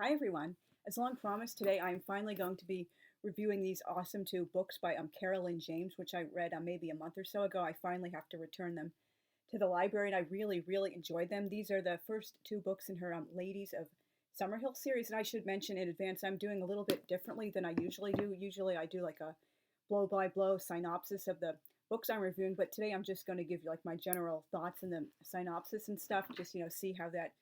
Hi everyone. As long promised, today I am finally going to be reviewing these awesome two books by Cara Lynn James, which I read maybe a month or so ago. I finally have to return them to the library, and I really enjoyed them. These are the first two books in her Ladies of Summerhill series, and I should mention in advance I'm doing a little bit differently than I usually do. Usually I do like a blow-by-blow synopsis of the books I'm reviewing, but today I'm just going to give you like my general thoughts and the synopsis and stuff, just see how that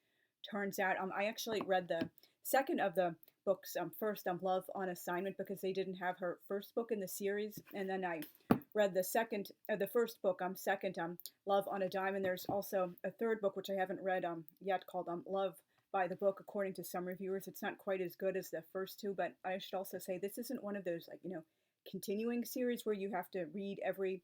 turns out. I actually read the second of the books first, Love on Assignment, because they didn't have her first book in the series, and then I read the first book second, Love on a Dime, and there's also a third book which I haven't read yet called Love by the Book. According to some reviewers, it's not quite as good as the first two, but I should also say this isn't one of those continuing series where you have to read every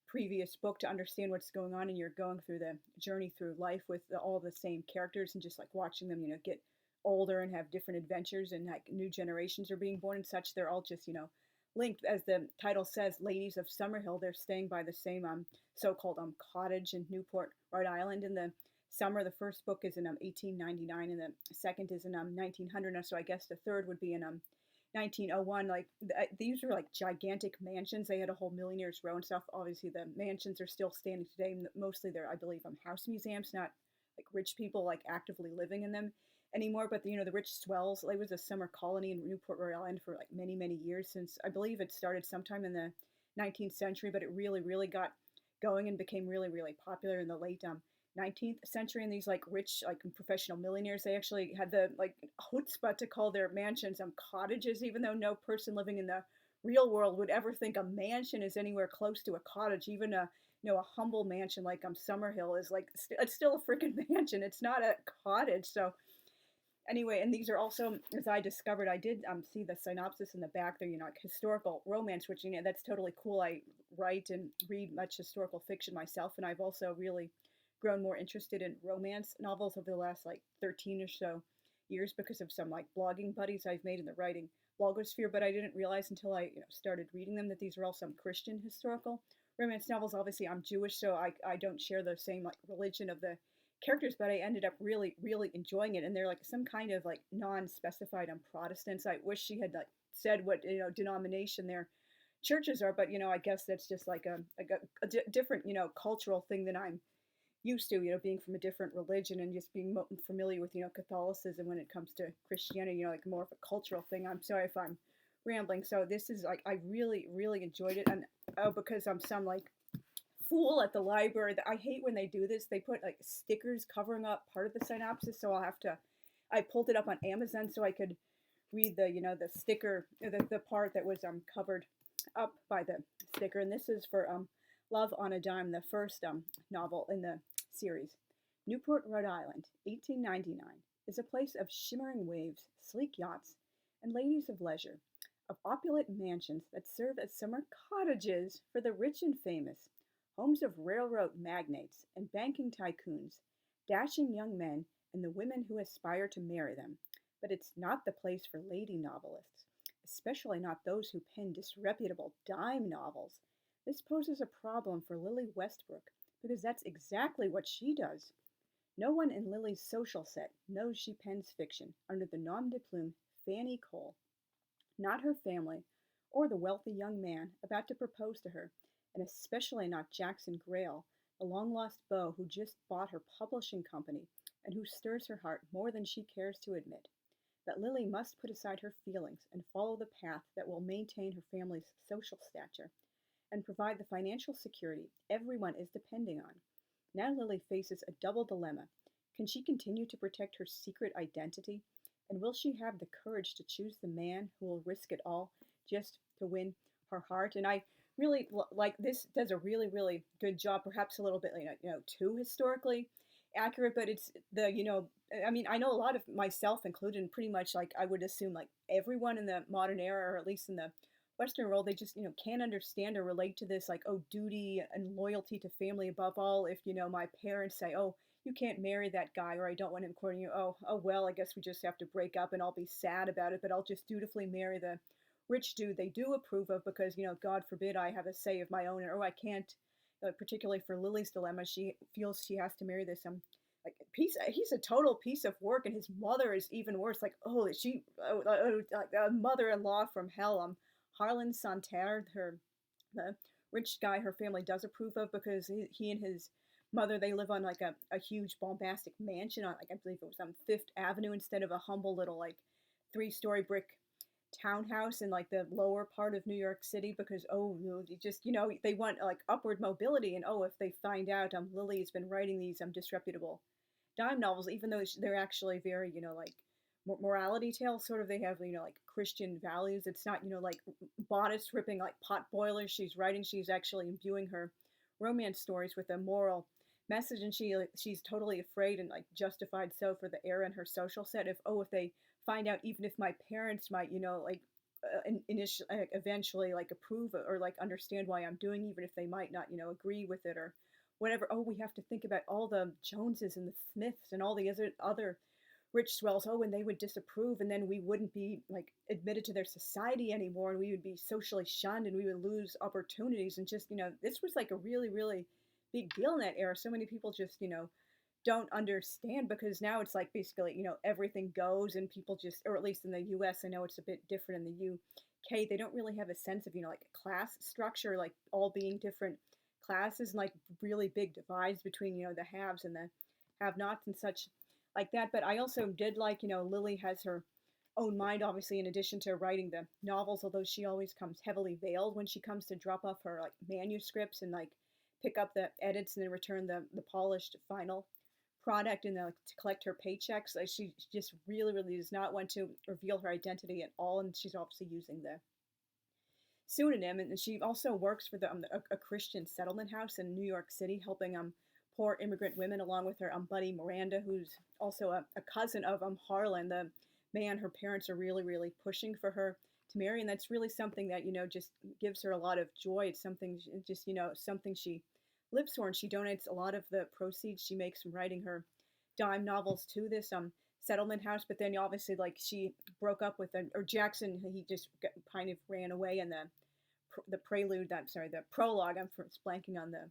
previous book to understand what's going on, and you're going through the journey through life with all the same characters and just like watching them get older and have different adventures, and like new generations are being born and such. They're all just linked, as the title says, Ladies of Summerhill. They're staying by the same so-called cottage in Newport, Rhode Island in the summer. The first book is in 1899 and the second is in 1900. So I guess the third would be in 1901. Like these are like gigantic mansions. They had a whole millionaires row and stuff. Obviously the mansions are still standing today. Mostly they're, I believe, house museums, not like rich people like actively living in them anymore. But the rich swells. It was a summer colony in Newport, Rhode Island for like many years, since I believe it started sometime in the 19th century, but it really got going and became really popular in the late 19th century. And these like rich like professional millionaires, they actually had the like chutzpah to call their mansions cottages, even though no person living in the real world would ever think a mansion is anywhere close to a cottage. Even a humble mansion like Summerhill is like it's still a freaking mansion. It's not a cottage. So anyway, and these are also, as I discovered, I did see the synopsis in the back there, like historical romance, which that's totally cool. I write and read much historical fiction myself, and I've also really grown more interested in romance novels over the last like 13 or so years because of some like blogging buddies I've made in the writing blogosphere. But I didn't realize until I started reading them that these are all some Christian historical romance novels. Obviously I'm Jewish, so I don't share the same like religion of the characters, but I ended up really enjoying it. And they're like some kind of like non-specified Protestants. I wish she had like said what denomination their churches are, but I guess that's just like a different cultural thing than I'm used to, being from a different religion and just being familiar with Catholicism when it comes to Christianity, like more of a cultural thing. I'm sorry if I'm rambling. So this is like I really enjoyed it, and because I'm some like fool at the library that I hate when they do this. They put like stickers covering up part of the synopsis, so I pulled it up on Amazon so I could read the sticker, the part that was covered up by the sticker. And this is for Love on a Dime, the first novel in the series. Newport, Rhode Island, 1899, is a place of shimmering waves, sleek yachts, and ladies of leisure, of opulent mansions that serve as summer cottages for the rich and famous, homes of railroad magnates and banking tycoons, dashing young men, and the women who aspire to marry them. But it's not the place for lady novelists, especially not those who pen disreputable dime novels. This poses a problem for Lily Westbrook, because that's exactly what she does. No one in Lily's social set knows she pens fiction under the nom de plume Fanny Cole. Not her family, or the wealthy young man about to propose to her, and especially not Jackson Grail, the long-lost beau who just bought her publishing company and who stirs her heart more than she cares to admit. But Lily must put aside her feelings and follow the path that will maintain her family's social stature and provide the financial security everyone is depending on. Now Lily faces a double dilemma. Can she continue to protect her secret identity? And will she have the courage to choose the man who will risk it all just to win her heart? And I really like this. Does a really good job, perhaps a little bit too historically accurate, but it's the I mean, I know a lot of myself included, and pretty much like I would assume like everyone in the modern era, or at least in the Western world, they just can't understand or relate to this like, oh, duty and loyalty to family above all. If my parents say, oh, you can't marry that guy, or I don't want him courting you, oh well, I guess we just have to break up, and I'll be sad about it, but I'll just dutifully marry the rich dude they do approve of, because God forbid I have a say of my own, or I can't. Particularly for Lily's dilemma, she feels she has to marry this like he's a total piece of work, and his mother is even worse. Like, oh, like a mother-in-law from hell. Harlan Santerre, her the rich guy her family does approve of, because he and his mother, they live on like a huge bombastic mansion on, like, I believe it was on Fifth Avenue, instead of a humble little like 3-story brick townhouse in like the lower part of New York City, because oh, you just, they want like upward mobility. And oh, if they find out Lily has been writing these disreputable dime novels, even though they're actually very, like morality tales, sort of, they have, like Christian values. It's not, like bodice ripping like pot boilers she's writing. She's actually imbuing her romance stories with a moral message, and she's totally afraid, and like justified so, for the era in her social set. If they find out, even if my parents might, like initially, eventually, like approve or like understand why I'm doing, even if they might not, agree with it or whatever. Oh, we have to think about all the Joneses and the Smiths and all the other rich swells. Oh, and they would disapprove, and then we wouldn't be like admitted to their society anymore, and we would be socially shunned, and we would lose opportunities. And just, this was like a really, really big deal in that era. So many people just, don't understand, because now it's like basically, everything goes, and people just, or at least in the US, I know it's a bit different in the UK, they don't really have a sense of, like a class structure, like all being different classes, and like really big divides between, the haves and the have-nots and such like that. But I also did like, Lily has her own mind, obviously, in addition to writing the novels, although she always comes heavily veiled when she comes to drop off her like manuscripts and like pick up the edits and then return the polished final product, and like to collect her paychecks. Like, she just really, really does not want to reveal her identity at all, and she's obviously using the pseudonym. And she also works for a Christian settlement house in New York City, helping poor immigrant women, along with her buddy Miranda, who's also a cousin of Harlan, the man her parents are really, really pushing for her to marry. And that's really something that, just gives her a lot of joy. It's something just, something she lives for, and she donates a lot of the proceeds she makes from writing her dime novels to this settlement house. But then obviously, like, she broke up with or Jackson, he just kind of ran away in the prelude, I'm sorry, the prologue, I'm blanking on the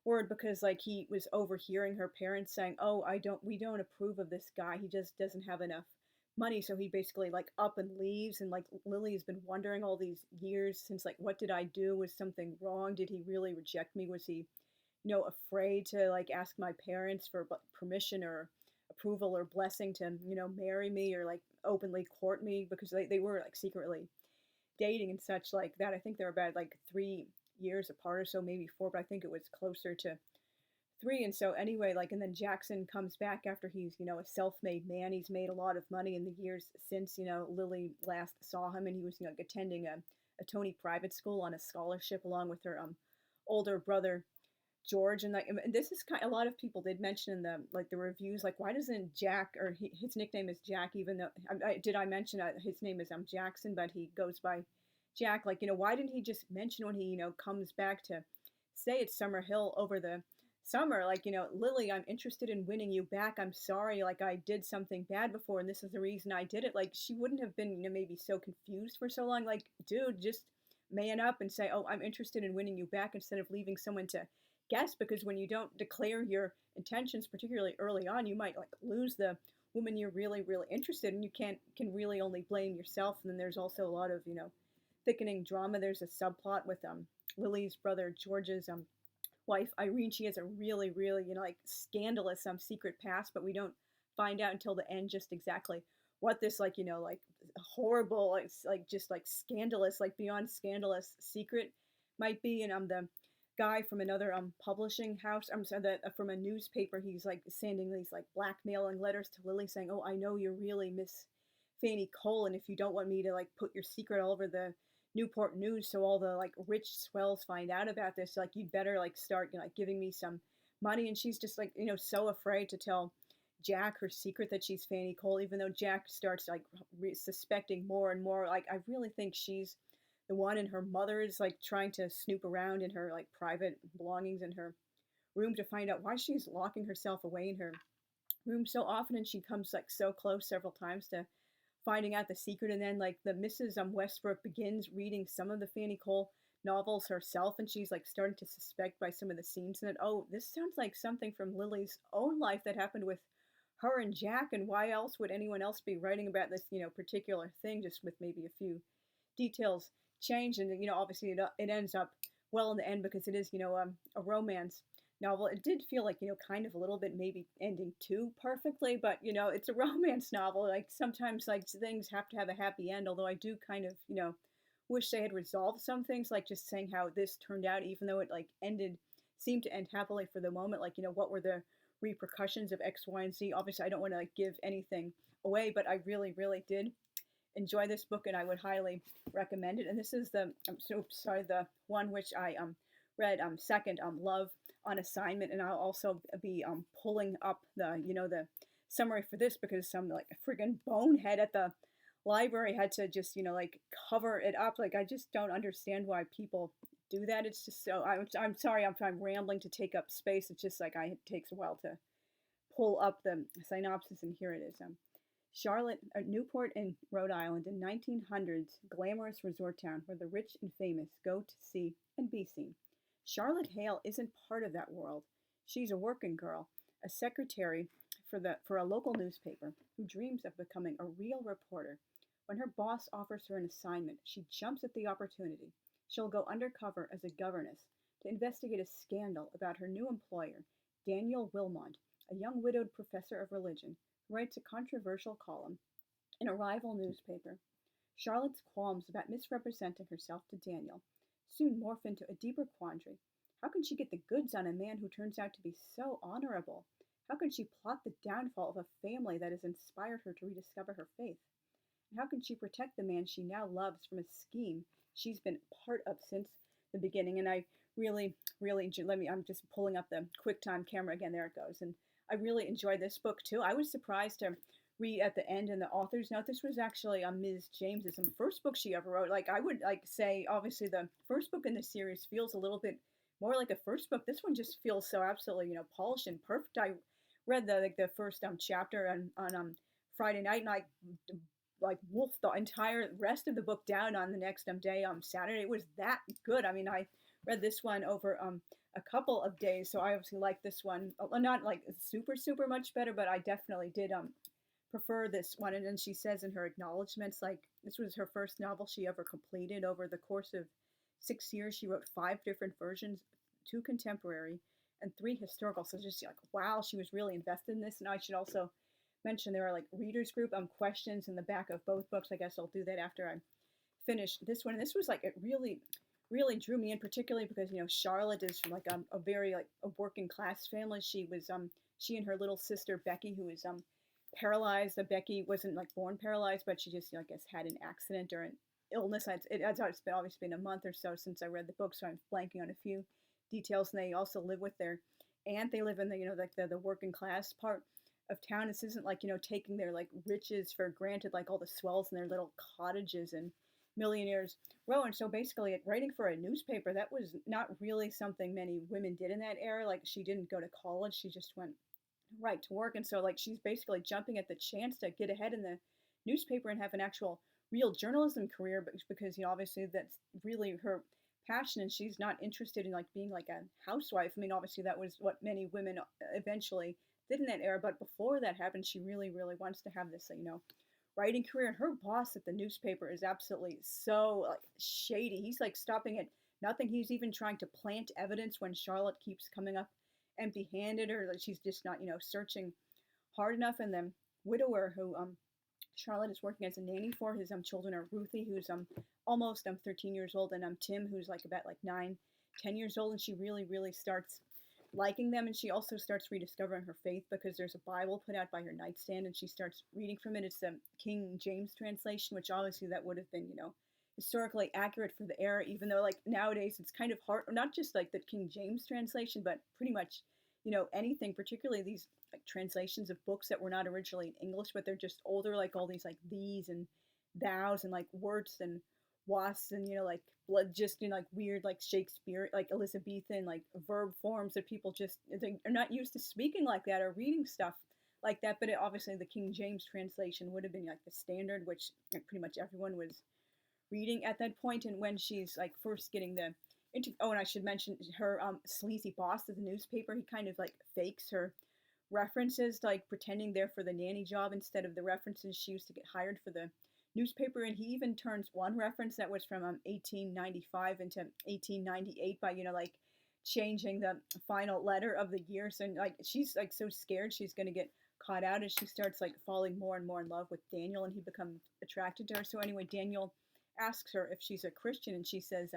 word, because like he was overhearing her parents saying, oh, we don't approve of this guy, he just doesn't have enough money. So he basically like up and leaves, and like Lily has been wondering all these years since, like, what did I do? Was something wrong? Did he really reject me? Was he, afraid to like ask my parents for permission or approval or blessing to, marry me or like openly court me? Because they were like secretly dating and such like that. I think they're about like 3 years apart or so, maybe 4, but I think it was closer to 3. And so anyway, like, and then Jackson comes back after he's, a self-made man. He's made a lot of money in the years since, Lily last saw him, and he was, like attending a Tony private school on a scholarship along with her older brother George. And like, and this is kind of, a lot of people did mention in the reviews, like, why doesn't Jack, or his nickname is Jack, even though I mention his name is Jackson, but he goes by Jack. Like, why didn't he just mention when he, comes back to stay at Summerhill over the summer, like, Lily, I'm interested in winning you back. I'm sorry, like, I did something bad before, and this is the reason I did it. Like, she wouldn't have been, maybe so confused for so long. Like, dude, just man up and say, oh, I'm interested in winning you back, instead of leaving someone to guess. Because when you don't declare your intentions, particularly early on, you might like lose the woman you're really, really interested in. You can really only blame yourself. And then there's also a lot of, thickening drama. There's a subplot with Lily's brother George's wife Irene. She has a really, really, like scandalous secret past, but we don't find out until the end just exactly what this, like, like horrible, like just like scandalous, like beyond scandalous secret might be. And the guy from another publishing house, I'm sorry, from a newspaper, he's like sending these like blackmailing letters to Lily saying, oh, I know you're really Miss Fanny Cole, and if you don't want me to like put your secret all over the Newport News, so all the like rich swells find out about this, like, you'd better like start, like giving me some money. And she's just like, so afraid to tell Jack her secret that she's Fanny Cole, even though Jack starts like suspecting more and more. Like, I really think she's the one, and her mother is like trying to snoop around in her like private belongings in her room to find out why she's locking herself away in her room so often. And she comes like so close several times to finding out the secret. And then like the Mrs. Westbrook begins reading some of the Fanny Cole novels herself, and she's like starting to suspect by some of the scenes in it, oh, this sounds like something from Lily's own life that happened with her and Jack, and why else would anyone else be writing about this, particular thing, just with maybe a few details changed. And obviously it ends up well in the end because it is, a romance novel. It did feel like, kind of a little bit maybe ending too perfectly, but it's a romance novel. Like sometimes like things have to have a happy end, although I do kind of, wish they had resolved some things, like just saying how this turned out, even though it like seemed to end happily for the moment. Like, what were the repercussions of X, Y, and Z? Obviously, I don't want to like give anything away, but I really, really did enjoy this book, and I would highly recommend it. And this is the the one which I read second, Love on Assignment, and I'll also be pulling up the summary for this because some like a friggin' bonehead at the library had to just like cover it up. Like I just don't understand why people do that. It's just so I'm sorry I'm rambling to take up space. It's just like it takes a while to pull up the synopsis, and here it is. Charlotte, Newport in Rhode Island in 1900s glamorous resort town where the rich and famous go to see and be seen. Charlotte Hale isn't part of that world. She's a working girl, a secretary for a local newspaper who dreams of becoming a real reporter. When her boss offers her an assignment, she jumps at the opportunity. She'll go undercover as a governess to investigate a scandal about her new employer, Daniel Wilmot, a young widowed professor of religion who writes a controversial column in a rival newspaper. Charlotte's qualms about misrepresenting herself to Daniel soon morph into a deeper quandary. How can she get the goods on a man who turns out to be so honorable? How can she plot the downfall of a family that has inspired her to rediscover her faith? And how can she protect the man she now loves from a scheme she's been part of since the beginning? And I really, really, I'm just pulling up the QuickTime camera again. There it goes. And I really enjoyed this book too. I was surprised to read at the end in the author's note, this was actually Ms. James's first book she ever wrote. Like I would like say, obviously the first book in the series feels a little bit more like a first book. This one just feels so absolutely, polished and perfect. I read the first chapter on Friday night, and I like wolfed the entire rest of the book down on the next day Saturday. It was that good. I mean, I read this one over a couple of days, so I obviously like this one. Not like super much better, but I definitely did prefer this one. And then she says in her acknowledgments, like this was her first novel she ever completed. Over the course of 6 years, she wrote 5 different versions, 2 contemporary and 3 historical. So just like wow, she was really invested in this. And I should also mention there are like readers group questions in the back of both books. I guess I'll do that after I finish this one. And this was like it really drew me in, particularly because Charlotte is from like a very like a working class family. She and her little sister Becky, who is paralyzed. Becky wasn't like born paralyzed, but she just I guess had an accident or an illness. It's been obviously been a month or so since I read the book, so I'm blanking on a few details. And they also live with their aunt. They live in the like the working class part of town. This isn't like taking their like riches for granted, like all the swells in their little cottages and millionaires row. And so basically writing for a newspaper, that was not really something many women did in that era. Like she didn't go to college, she just went right to work. And so like she's basically jumping at the chance to get ahead in the newspaper and have an actual real journalism career, but because obviously that's really her passion, and she's not interested in like being like a housewife. I mean, obviously that was what many women eventually did in that era, but before that happened, she really wants to have this writing career. And her boss at the newspaper is absolutely so like shady. He's like stopping at nothing. He's even trying to plant evidence when Charlotte keeps coming up empty-handed, or like she's just not searching hard enough. And then widower who Charlotte is working as a nanny for, his children are Ruthie, who's almost 13 years old, and Tim, who's like about like 9-10 years old. And she really starts liking them, and she also starts rediscovering her faith because there's a Bible put out by her nightstand, and she starts reading from it. It's the King James translation, which obviously that would have been historically accurate for the era, even though like nowadays it's kind of hard, not just like the King James translation, but pretty much anything, particularly these like translations of books that were not originally in English, but they're just older, like all these like these and thous and like words and was and like blood, just like weird like Shakespeare like Elizabethan like verb forms that people just they are not used to speaking like that or reading stuff like that. But obviously the King James translation would have been like the standard, which pretty much everyone was reading at that point, and when she's like first getting the oh, and I should mention her sleazy boss of the newspaper. He kind of like fakes her references, like pretending they're for the nanny job instead of the references she used to get hired for the newspaper. And he even turns one reference that was from 1895 into 1898 by like changing the final letter of the year. So like she's like so scared she's gonna get caught out as she starts like falling more and more in love with Daniel, and he becomes attracted to her. So anyway, Daniel asks her if she's a Christian, and she says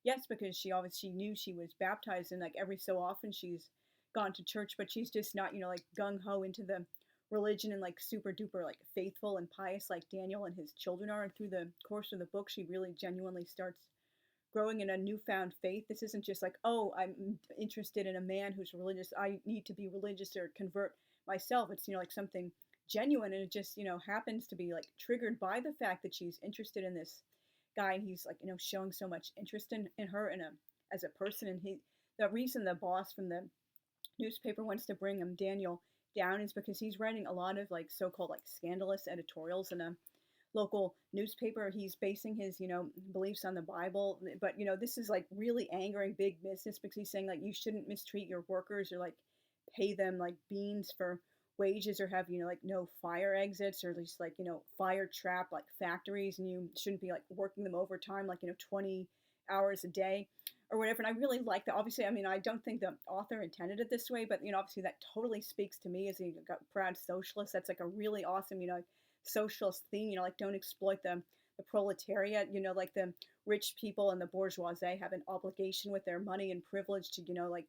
yes, because she obviously knew she was baptized, and like every so often she's gone to church, but she's just not like gung ho into the religion and like super duper like faithful and pious like Daniel and his children are. And through the course of the book, she really genuinely starts growing in a newfound faith. This isn't just like, oh, I'm interested in a man who's religious, I need to be religious or convert myself. It's like something genuine, and it just happens to be like triggered by the fact that she's interested in this guy, and he's like showing so much interest in her and as a person. And the reason the boss from the newspaper wants to bring Daniel down is because he's writing a lot of like so-called like scandalous editorials in a local newspaper. He's basing his beliefs on the Bible, but this is like really angering big business, because he's saying like you shouldn't mistreat your workers or like pay them like beans for wages, or have like no fire exits, or at least like fire trap like factories, and you shouldn't be like working them overtime like 20 hours a day or whatever. And I really like that. Obviously, I mean, I don't think the author intended it this way, but obviously that totally speaks to me as a proud socialist. That's like a really awesome socialist theme. Like don't exploit the proletariat. Like the rich people and the bourgeoisie have an obligation with their money and privilege to like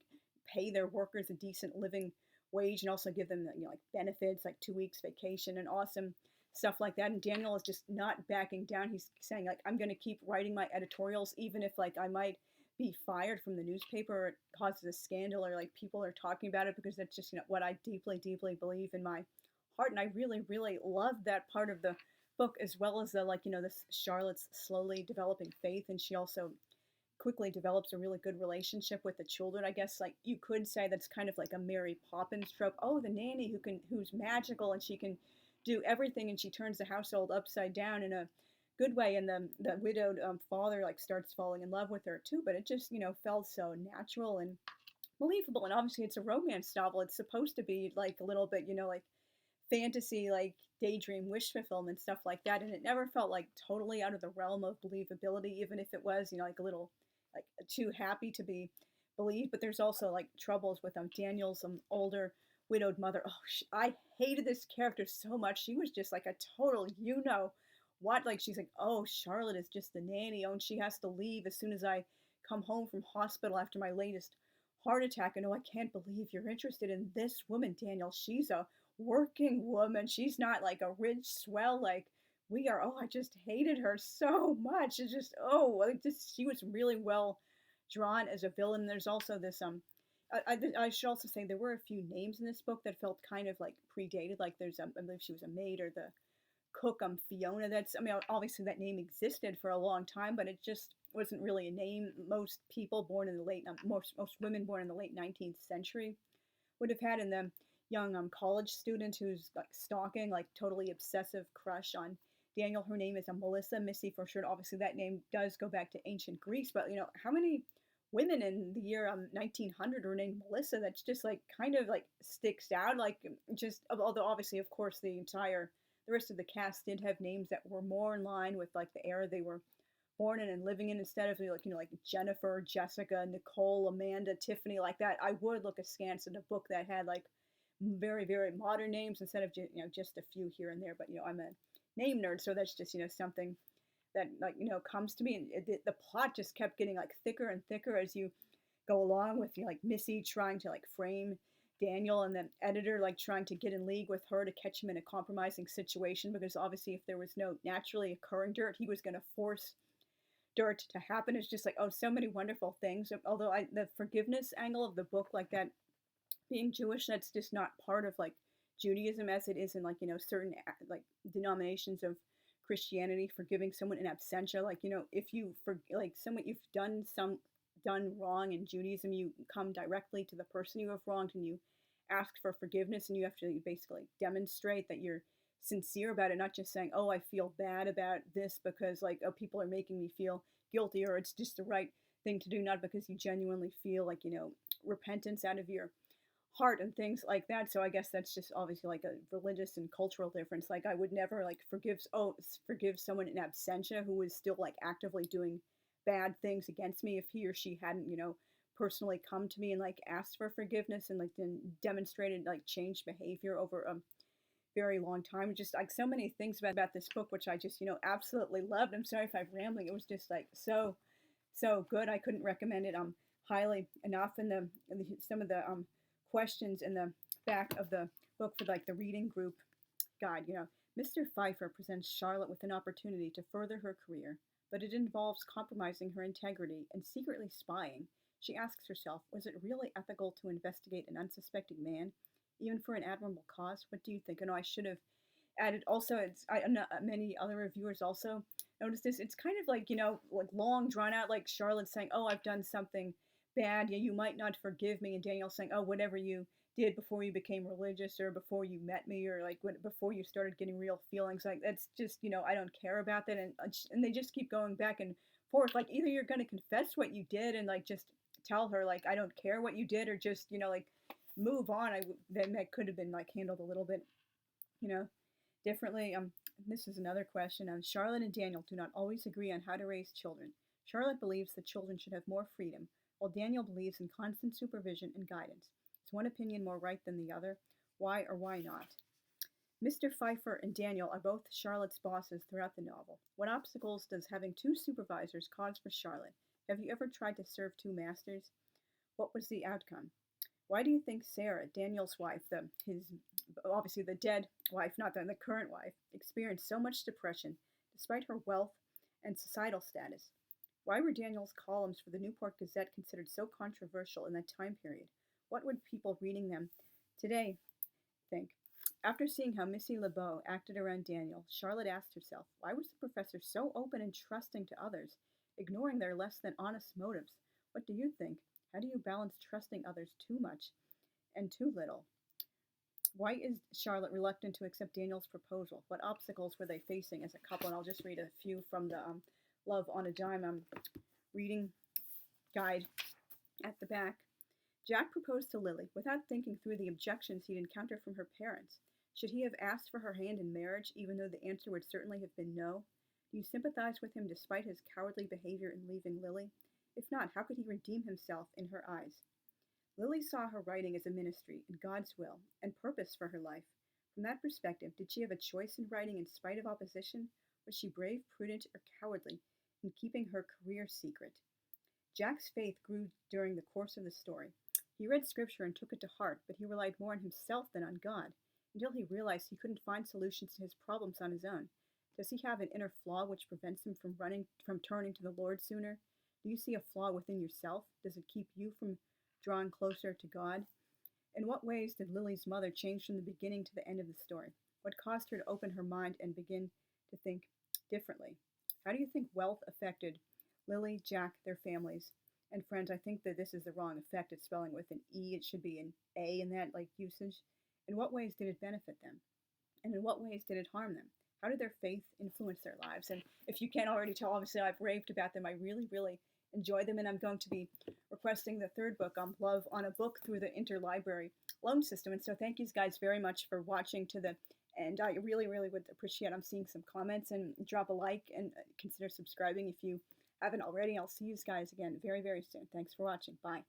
pay their workers a decent living wage, and also give them like benefits like 2 weeks vacation and awesome stuff like that. And Daniel is just not backing down. He's saying like, I'm going to keep writing my editorials even if like I might be fired from the newspaper, or it causes a scandal, or like people are talking about it, because that's just what I deeply believe in my heart. And I really love that part of the book, as well as the like this Charlotte's slowly developing faith, and she also quickly develops a really good relationship with the children. I guess like you could say that's kind of like a Mary Poppins trope. Oh, the nanny who's magical and she can do everything, and she turns the household upside down in a good way. And the widowed father like starts falling in love with her too. But it just felt so natural and believable. And obviously it's a romance novel. It's supposed to be like a little bit like fantasy, like daydream wish fulfillment stuff like that. And it never felt like totally out of the realm of believability, even if it was like a little like too happy to be believed. But there's also like troubles with Daniel's older widowed mother. Oh, I hated this character so much. She was just like a total what, like she's like, oh, Charlotte is just the nanny, oh, and she has to leave as soon as I come home from hospital after my latest heart attack. And oh, I can't believe you're interested in this woman, Daniel. She's a working woman. She's not like a rich swell like we are. Oh, I just hated her so much. It's just, oh, like just she was really well drawn as a villain. There's also this I should also say there were a few names in this book that felt kind of like predated. Like there's I believe she was a maid, or the cook Fiona. That's, I mean, obviously that name existed for a long time, but it just wasn't really a name most people born in the late most women born in the late 19th century would have had. And the young college student who's like stalking, like totally obsessive crush on Daniel, her name is Melissa, Missy for short. Obviously that name does go back to ancient Greece, but how many women in the year 1900 were named Melissa? That's just like kind of like sticks out, like just, although obviously of course the rest of the cast did have names that were more in line with like the era they were born in and living in, instead of like like Jennifer, Jessica, Nicole, Amanda, Tiffany, like that. I would look askance at a book that had like very modern names instead of just a few here and there. But I'm a name nerd, so that's just something that like comes to me. And the plot just kept getting like thicker and thicker as you go along, with like Missy trying to like frame Daniel, and the editor like trying to get in league with her to catch him in a compromising situation, because obviously if there was no naturally occurring dirt, he was going to force dirt to happen. It's just like, oh, so many wonderful things. Although the forgiveness angle of the book, like that being Jewish, that's just not part of like Judaism as it is in like certain like denominations of Christianity. Forgiving someone in absentia, like if you like someone you've done wrong in Judaism, you come directly to the person you have wronged and you ask for forgiveness, and you have to basically demonstrate that you're sincere about it, not just saying, oh, I feel bad about this because, like, oh, people are making me feel guilty, or it's just the right thing to do, not because you genuinely feel like, repentance out of your heart and things like that. So I guess that's just obviously like a religious and cultural difference. Like, I would never like forgive someone in absentia who was still like actively doing bad things against me if he or she hadn't, personally come to me and like asked for forgiveness and like then demonstrated like changed behavior over a very long time. Just like so many things about this book which I just, absolutely loved. I'm sorry if I'm rambling. It was just like so good. I couldn't recommend it highly enough. And some of the questions in the back of the book for like the reading group guide, Mr. Pfeiffer presents Charlotte with an opportunity to further her career, but it involves compromising her integrity and secretly spying. She asks herself, was it really ethical to investigate an unsuspecting man, even for an admirable cause? What do you think? I know I should have added also, I know many other reviewers also noticed this. It's kind of like, like long drawn out, like Charlotte saying, oh, I've done something bad. Yeah, you might not forgive me. And Daniel saying, oh, whatever you did before you became religious or before you met me or like before you started getting real feelings, like that's just, I don't care about that. And they just keep going back and forth. Like either you're going to confess what you did and like just tell her like, I don't care what you did, or just, like move on. Then that could have been like handled a little bit, differently. This is another question. Charlotte and Daniel do not always agree on how to raise children. Charlotte believes that children should have more freedom, while Daniel believes in constant supervision and guidance. Is one opinion more right than the other? Why or why not? Mr. Pfeiffer and Daniel are both Charlotte's bosses throughout the novel. What obstacles does having two supervisors cause for Charlotte? Have you ever tried to serve two masters? What was the outcome? Why do you think Sarah, Daniel's wife, his obviously the dead wife, not the current wife, experienced so much depression despite her wealth and societal status? Why were Daniel's columns for the Newport Gazette considered so controversial in that time period? What would people reading them today think? After seeing how Missy LeBeau acted around Daniel, Charlotte asked herself, why was the professor so open and trusting to others, ignoring their less than honest motives? What do you think? How do you balance trusting others too much and too little? Why is Charlotte reluctant to accept Daniel's proposal? What obstacles were they facing as a couple? And I'll just read a few from the Love on a Dime reading guide at the back. Jack proposed to Lily without thinking through the objections he'd encounter from her parents. Should he have asked for her hand in marriage, even though the answer would certainly have been no? Do you sympathize with him despite his cowardly behavior in leaving Lily? If not, how could he redeem himself in her eyes? Lily saw her writing as a ministry and God's will and purpose for her life. From that perspective, did she have a choice in writing in spite of opposition? Was she brave, prudent, or cowardly in keeping her career secret? Jack's faith grew during the course of the story. He read scripture and took it to heart, but he relied more on himself than on God, until he realized he couldn't find solutions to his problems on his own. Does he have an inner flaw which prevents him from turning to the Lord sooner? Do you see a flaw within yourself? Does it keep you from drawing closer to God? In what ways did Lily's mother change from the beginning to the end of the story? What caused her to open her mind and begin to think differently? How do you think wealth affected Lily, Jack, their families, and friends? I think that this is the wrong effect. It's spelling with an E. It should be an A in that like usage. In what ways did it benefit them? And in what ways did it harm them? How did their faith influence their lives? And if you can't already tell, obviously I've raved about them. I really, really enjoy them. And I'm going to be requesting the third book, Love on a Book, through the interlibrary loan system. And so thank you guys very much for watching to the end. I really, really would appreciate seeing some comments, and drop a like and consider subscribing if you haven't already. I'll see you guys again very, very soon. Thanks for watching. Bye.